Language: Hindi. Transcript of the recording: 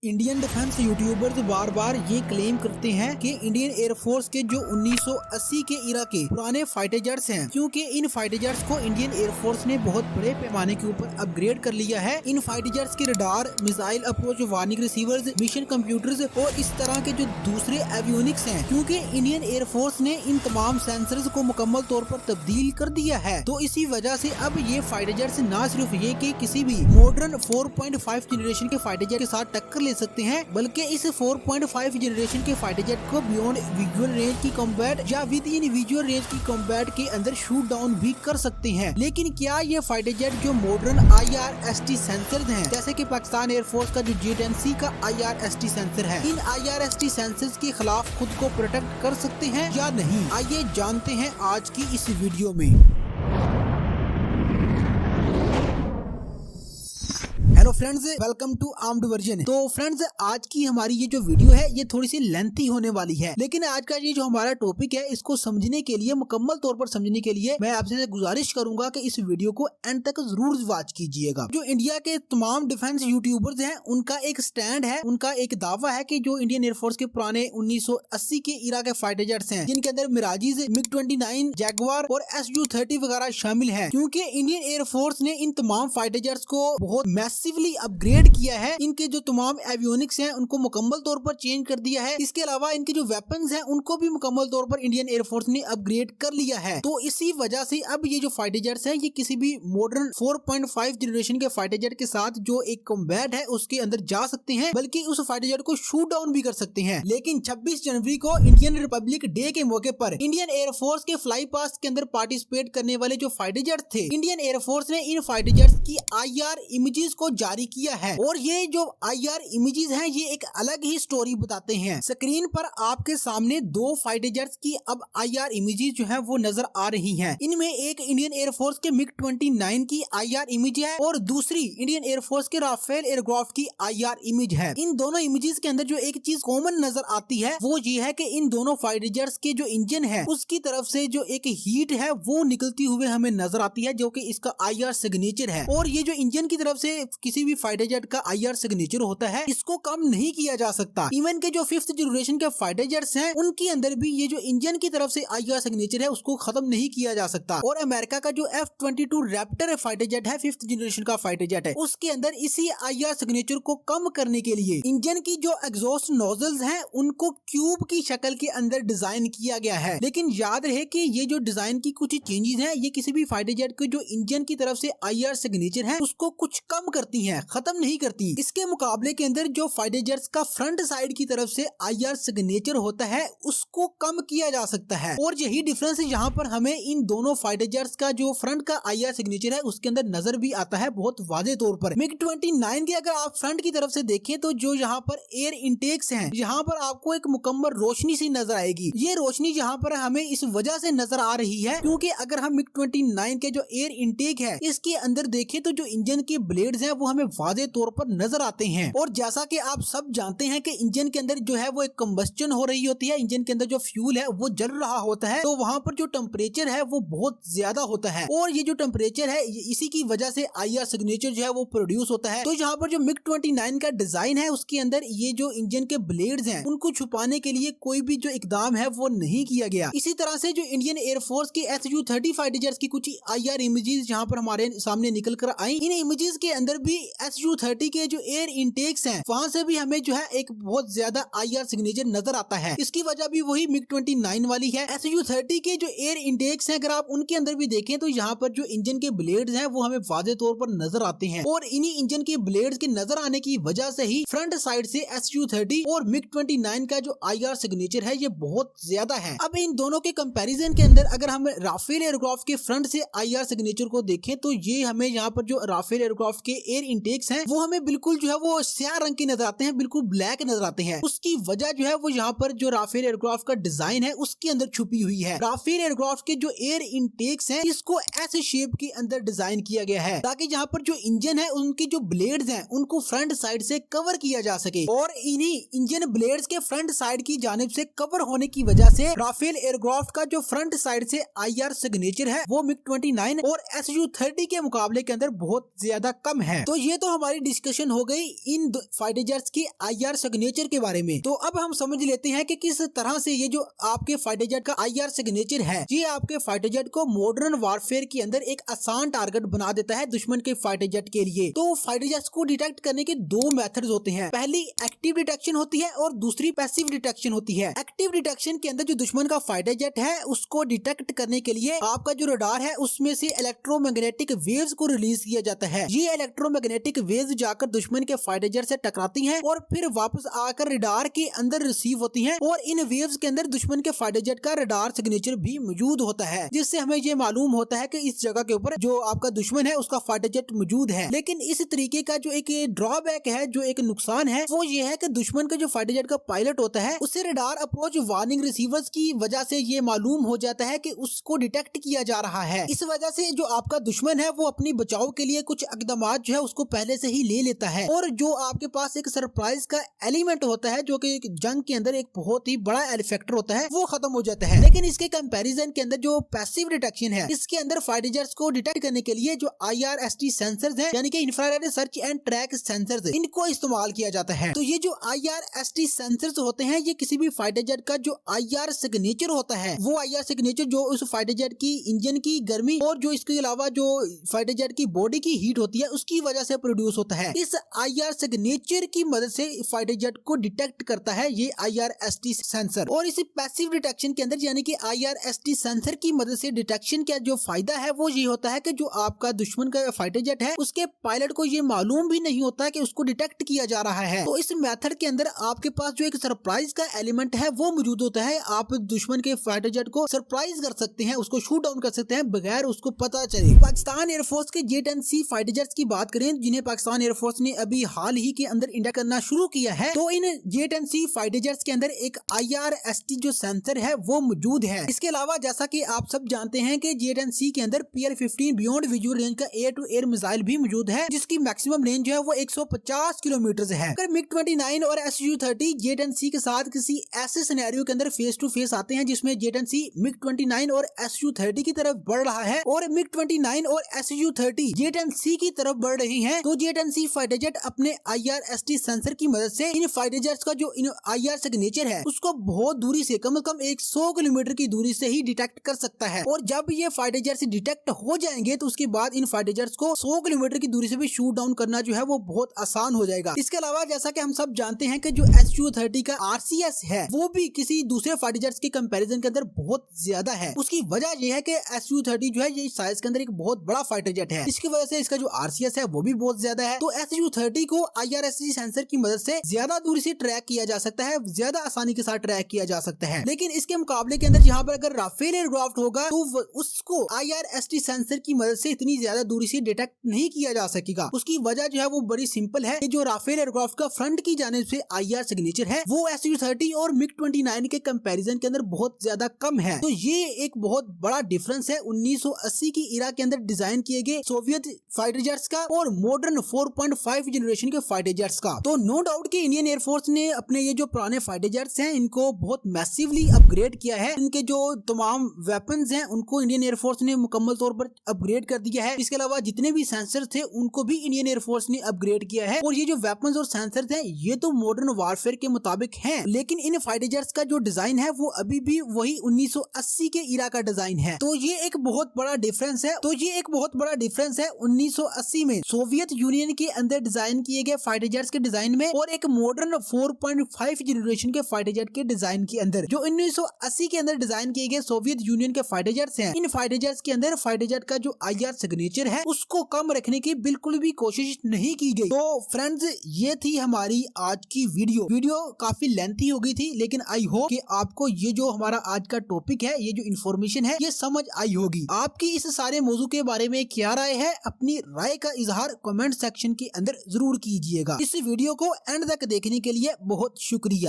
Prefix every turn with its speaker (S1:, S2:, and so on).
S1: इंडियन डिफेंस यूट्यूबर्स बार बार ये क्लेम करते हैं कि इंडियन एयरफोर्स के जो 1980 के इरा के पुराने फाइटर जेट्स हैं, क्योंकि इन फाइटर जेट्स को इंडियन एयरफोर्स ने बहुत बड़े पैमाने के ऊपर अपग्रेड कर लिया है। इन फाइटर जेट्स के radar, missile approach warning receivers, mission computers और इस तरह के जो दूसरे एवियोनिक्स हैं, क्योंकि इंडियन एयरफोर्स ने इन तमाम सेंसर्स को मुकम्मल तौर पर तब्दील कर दिया है। तो इसी वजह से अब ये फाइटर जेट्स न सिर्फ ये कि किसी भी मॉडर्न 4.5 जनरेशन के फाइटर जेट के साथ टक्कर ले सकते हैं, बल्कि इस 4.5 जनरेशन के फाइटर जेट को बियॉन्ड विजुअल रेंज की कॉम्बैट या विद इन विजुअल रेंज की कॉम्बैट के अंदर शूट डाउन भी कर सकते हैं। लेकिन क्या ये फाइटर जेट जो मॉडर्न IRST सेंसर हैं, जैसे कि पाकिस्तान एयरफोर्स का जो J-10C का IRST सेंसर है, इन IRST सेंसर्स के खिलाफ खुद को प्रोटेक्ट कर सकते हैं या नहीं, आइए जानते हैं आज की इस वीडियो में। Hello friends, welcome to armed version. तो फ्रेंड्स, आज की हमारी ये जो वीडियो है ये थोड़ी सी लेंथी होने वाली है, लेकिन आज का ये जो हमारा टॉपिक है इसको समझने के लिए, मुकम्मल तौर पर समझने के लिए मैं आपसे गुजारिश करूंगा कि इस वीडियो को एंड तक जरूर वॉच कीजिएगा। जो इंडिया के तमाम डिफेंस यूट्यूबर्स हैं उनका एक स्टैंड है, उनका एक दावा है कि जो इंडियन एयरफोर्स के पुराने 1980 के इरा के फाइटर जेट्स हैं, जिनके अंदर मिराजीज, MiG-29, जैगवार और SU-30 वगैरह शामिल है, क्योंकि इंडियन एयरफोर्स ने इन तमाम फाइटर जेट्स को बहुत मैसिवली अपग्रेड किया है। इनके जो तमाम एवियोनिक्स हैं उनको मुकम्मल तौर पर चेंज कर दिया है। इसके अलावा इनके जो वेपन्स हैं उनको भी मुकम्मल तौर पर इंडियन एयरफोर्स ने अपग्रेड कर लिया है। तो इसी वजह से अब ये जो फाइटर जेट्स हैं ये किसी भी मॉडर्न 4.5 जनरेशन के फाइटर जेट के साथ जो एक कॉम्बैट है उसके अंदर जा सकते हैं, बल्कि उस फाइटर जेट को शूट डाउन भी कर सकते हैं। लेकिन 26 जनवरी को इंडियन रिपब्लिक डे के मौके पर इंडियन एयरफोर्स के फ्लाई पास्ट के अंदर पार्टिसिपेट करने वाले जो फाइटर जेट थे, इंडियन एयरफोर्स ने इन फाइटर जेट्स की IR इमेजेस को जारी किया है। और ये जो IR इमेजेस हैं ये एक अलग ही स्टोरी बताते हैं। स्क्रीन पर आपके सामने दो फाइटर जेट्स की अब IR इमेजेस जो है वो नजर आ रही हैं। इनमें एक इंडियन एयरफोर्स के MiG-29 की IR इमेज है और दूसरी इंडियन एयरफोर्स के राफेल एयरक्राफ्ट की IR इमेज है। इन दोनों इमेजेस के अंदर जो एक चीज कॉमन नजर आती है वो ये है कि इन दोनों फाइटर जेट्स के जो इंजन है उसकी तरफ से जो एक हीट है वो निकलती हुए हमें नजर आती है, जो कि इसका IR सिग्नेचर है। और ये जो इंजन की तरफ से किसी भी फाइटर जेट का IR सिग्नेचर होता है इसको कम नहीं किया जा सकता। इवन के जो 5th जनरेशन के फाइटर जेट्स हैं उनके अंदर भी ये जो इंजन की तरफ से IR सिग्नेचर है उसको खत्म नहीं किया जा सकता। और अमेरिका का जो F-22 रैप्टर फाइटर जेट है, 5th जनरेशन का फाइटर जेट है, उसके अंदर इसी IR सिग्नेचर को कम करने के लिए इंजन की जो एग्जॉस्ट नोजल्स हैं उनको क्यूब की शक्ल के अंदर डिजाइन किया गया है। लेकिन याद रहे कि ये जो डिजाइन की कुछ चेंजेस हैं ये किसी भी फाइटर जेट के जो इंजन की तरफ से IR सिग्नेचर है उसको कुछ कम करती हैं, खत्म नहीं करती। इसके मुकाबले के अंदर जो फाइटर जेट्स का फ्रंट साइड की तरफ से IR सिग्नेचर होता है उसको कम किया जा सकता है। और यही डिफरेंस यहाँ पर हमें इन दोनों फाइटर जेट्स का जो फ्रंट का IR सिग्नेचर है उसके अंदर नजर भी आता है बहुत वाजे तौर पर। MiG-29 के अगर आप फ्रंट की तरफ से देखें तो जो यहाँ पर एयर इनटेक्स हैं, यहाँ पर आपको एक मुकम्मल रोशनी सी नजर आएगी। ये रोशनी यहाँ पर हमें इस वजह से नजर आ रही है क्योंकि अगर हम MiG-29 के जो एयर इनटेक है इसके अंदर देखें तो जो इंजन के ब्लेड्स हैं वो हमें वाजे तौर पर नजर आते हैं। और जैसा कि आप सब जानते हैं कि इंजन के अंदर जो है वो एक कंबस्टन हो रही होती है, इंजन के अंदर जो फ्यूल है वो जल रहा होता है, तो वहां पर जो टेम्परेचर है वो बहुत ज्यादा होता है। और ये जो टेम्परेचर है इसी की वजह से IR सिग्नेचर जो है वो प्रोड्यूस होता है। तो यहाँ पर जो MiG-29 का डिजाइन है उसके अंदर ये जो इंजन के ब्लेड्स हैं उनको छुपाने के लिए कोई भी जो इकदाम है वो नहीं किया गया। इसी तरह से जो इंडियन एयरफोर्स के SU-30 फाइटर जेट्स की कुछ IR इमेजेस यहाँ पर हमारे सामने निकल कर आई, इन इमेजेस के अंदर भी SU-30 के जो एयर इनटेक्स हैं वहां से भी हमें जो है एक बहुत ज्यादा IR सिग्नेचर नजर आता है। इसकी वजह भी वही MiG-29 वाली है। SU-30 के जो एयर इनटेक्स हैं अगर आप उनके अंदर भी देखें तो यहाँ पर जो इंजन के ब्लेड्स हैं वो हमें वाज़े तौर पर नजर आते हैं। और इन्हीं इंजन के ब्लेड्स के नजर आने की वजह से ही फ्रंट साइड से SU-30 और MiG-29 का जो IR सिग्नेचर है ये बहुत ज्यादा है। अब इन दोनों के कंपैरिजन के अंदर अगर हम राफेल एयरक्राफ्ट के फ्रंट से IR सिग्नेचर को देखें तो ये हमें यहाँ पर जो राफेल एयरक्राफ्ट के एयर इनटेक्स हैं वो हमें बिल्कुल जो है वो स्याह रंग के नजर आते हैं, बिल्कुल ब्लैक नजर आते हैं। उसकी वजह जो है वो यहाँ पर जो राफेल एयरक्राफ्ट का डिजाइन है उसके अंदर छुपी हुई है। राफेल एयरक्राफ्ट के जो एयर इनटेक्स हैं इसको ऐसे शेप के अंदर डिजाइन किया गया है ताकि जहाँ पर जो इंजन है उनके जो ब्लेड्स हैं उनको फ्रंट साइड से कवर किया जा सके। और इन्हीं इंजन ब्लेड्स के फ्रंट साइड की जानिब से कवर होने की वजह से राफेल एयरक्राफ्ट का जो फ्रंट साइड से IR सिग्नेचर है वो MiG-29 और SU-30 के मुकाबले के अंदर बहुत ज्यादा कम है। तो ये तो हमारी डिस्कशन हो गई इन फाइटर जेट्स की IR सिग्नेचर के बारे में। तो अब हम समझ लेते हैं कि किस तरह से ये जो आपके फाइटर जेट का IR सिग्नेचर है, ये आपके फाइटर जेट को मॉडर्न वारफेयर के अंदर एक आसान टारगेट बना देता है दुश्मन के फाइटर जेट के लिए। तो फाइटर जेट्स को डिटेक्ट करने के दो मेथड्स होते हैं, पहली एक्टिव डिटेक्शन होती है और दूसरी पैसिव डिटेक्शन होती है। एक्टिव डिटेक्शन के अंदर जो दुश्मन का फाइटर जेट है उसको डिटेक्ट करने के लिए आपका जो रडार है उसमें से इलेक्ट्रोमैग्नेटिक वेव्स को रिलीज किया जाता है। ये इलेक्ट्रोमैग्नेटिक वेव्स जाकर दुश्मन के फाइटर जेट से टकराती हैं और फिर वापस आकर रडार के अंदर रिसीव होती हैं और इन वेव्स के अंदर दुश्मन के फाइटर जेट का रडार सिग्नेचर भी मौजूद होता है, जिससे हमें ये मालूम होता है कि इस जगह के ऊपर जो आपका दुश्मन है उसका फाइटर जेट मौजूद है। लेकिन इस तरीके का जो एक ड्रॉबैक है, जो एक नुकसान है, वो ये है कि दुश्मन का जो फाइटर जेट का पायलट होता है उससे रडार अप्रोच वार्निंग रिसीवर्स की वजह से ये मालूम हो जाता है कि उसको डिटेक्ट किया जा रहा है। इस वजह से जो आपका दुश्मन है वो अपनी बचाव के लिए कुछ इकदाम जो है उसको पहले से ही ले लेता है और जो आपके पास एक सरप्राइज का एलिमेंट होता है जो कि जंग के अंदर एक बहुत ही बड़ा फैक्टर होता है वो खत्म हो जाता है। लेकिन इसके कंपैरिजन के अंदर जो पैसिव डिटेक्शन है, इसके अंदर फाइटर जेट्स को डिटेक्ट करने के लिए जो IRST सेंसर्स हैं, यानी कि infrared search and track sensors, इनको इस्तेमाल किया जाता है। तो ये जो IRST सेंसर्स होते हैं ये किसी भी फाइटर जेट का जो IR सिग्नेचर होता है, वो IR सिग्नेचर जो उस फाइटर जेट की इंजन की गर्मी और जो इसके अलावा जो फाइटर जेट की बॉडी की हीट होती है उसकी वजह से प्रोड्यूस होता है। इस IR सिग्नेचर की मदद से फाइटर जेट को डिटेक्ट करता है ये IRST सेंसर। और इस पैसिव डिटेक्शन के अंदर यानी कि IRST सेंसर की मदद से डिटेक्शन का जो फायदा है वो ये होता है कि जो आपका दुश्मन का फाइटर जेट है उसके पायलट को ये मालूम भी नहीं होता है कि उसको डिटेक्ट किया जा रहा है। तो इस मेथड के अंदर आपके पास जो एक सरप्राइज का एलिमेंट है वो मौजूद होता है। आप दुश्मन के फाइटर जेट को सरप्राइज कर सकते हैं, उसको शूट डाउन कर सकते हैं बगैर उसको पता चले। पाकिस्तान एयरफोर्स के J-10C फाइटर जेट्स की बात करें जिन्हें पाकिस्तान एयरफोर्स ने अभी हाल ही के अंदर इंडक्ट करना शुरू किया है, तो इन J-10C फाइटर जेट्स के अंदर एक IRST जो सेंसर है वो मौजूद है। इसके अलावा जैसा कि आप सब जानते हैं कि J-10C के अंदर PL-15 बियॉन्ड विजुअल रेंज का एयर टू एयर मिसाइल भी मौजूद है, जिसकी मैक्सिमम रेंज जो है वो 150 किलोमीटर है। अगर MiG-29 और Su-30 J-10C के साथ किसी ऐसे सिनेरियो के अंदर फेस टू फेस आते हैं जिसमें J-10C MiG-29 और Su-30 की तरफ बढ़ रहा है और MiG-29 और Su-30 J-10C की तरफ बढ़ रही है, तो J-10C फाइटर जेट अपने IRST सेंसर की मदद से इन फाइटर जेट्स का जो IR सिग्नेचर है उसको बहुत दूरी से कम से कम 100 किलोमीटर की दूरी से ही डिटेक्ट कर सकता है। और जब ये फाइटर जेट्स डिटेक्ट हो जाएंगे तो उसके बाद इन फाइटर जेट्स को 100 किलोमीटर की दूरी से भी शूट डाउन करना जो है वो बहुत आसान हो जाएगा। इसके अलावा जैसा कि हम सब जानते हैं कि जो Su-30 का RCS है वो भी किसी दूसरे फाइटर जेट्स के कंपैरिजन के अंदर बहुत ज्यादा है। उसकी वजह यह है कि Su-30 जो है ये साइज के अंदर एक बहुत बड़ा फाइटर जेट है, इसकी वजह से इसका जो RCS है वो भी बहुत ज्यादा है। तो Su-30 को IRST सेंसर की मदद से ज्यादा दूरी से ट्रैक किया जा सकता है, ज्यादा आसानी के साथ ट्रैक किया जा सकता है। लेकिन इसके मुकाबले के अंदर यहाँ पर अगर राफेल एयरक्राफ्ट होगा तो उसको IRST सेंसर की मदद से इतनी ज्यादा दूरी से डिटेक्ट नहीं किया जा सकेगा। उसकी वजह जो है वो बड़ी सिंपल है कि जो राफेल एयरक्राफ्ट का फ्रंट की जानिब से IR सिग्नेचर है वो Su-30 और MiG-29 के कंपैरिजन के अंदर बहुत ज्यादा कम है। तो ये एक बहुत बड़ा डिफरेंस है 1980 की इरा के अंदर डिजाइन किए गए सोवियत फाइटर जेट्स का और मॉडर्न 4.5 जनरेशन के फाइटर जेट्स का। तो नो डाउट कि इंडियन एयरफोर्स ने अपने ये जो पुराने फाइटर जेट्स हैं इनको बहुत मैसिवली अपग्रेड किया है। इनके जो तमाम वेपन्स हैं उनको इंडियन एयरफोर्स ने मुकम्मल तौर पर अपग्रेड कर दिया है। इसके अलावा जितने भी सेंसर थे उनको भी इंडियन एयरफोर्स ने अपग्रेड किया है और ये जो वेपन्स और सेंसर्स हैं ये तो मॉडर्न वारफेयर के मुताबिक हैं, लेकिन इन फाइटर जेट्स का जो डिजाइन है वो अभी भी वही 1980 के इरा का डिजाइन है। तो ये एक बहुत बड़ा डिफरेंस है। 1980 में सोवियत यूनियन के अंदर डिजाइन किए गए फाइटर जेट्स के डिजाइन में और एक मॉडर्न 4.5 जनरेशन के फाइटर जेट के डिजाइन के अंदर। जो 1980 के अंदर डिजाइन किए गए सोवियत यूनियन के फाइटर जेट्स हैं, इन फाइटर जेट्स के अंदर फाइटर जेट का जो IR सिग्नेचर है उसको कम रखने की बिल्कुल भी कोशिश नहीं की गई। तो फ्रेंड्स ये थी हमारी आज की वीडियो काफी लेंथी हो गई थी, लेकिन आई होप कि आपको ये जो हमारा आज का टॉपिक है, ये जो इन्फॉर्मेशन है ये समझ आई होगी। आपकी इस सारे मौजू के बारे में क्या राय है, अपनी राय का इजहार कमेंट सेक्शन के अंदर जरूर कीजिएगा। इस वीडियो को एंड तक देखने के लिए बहुत शुक्रिया।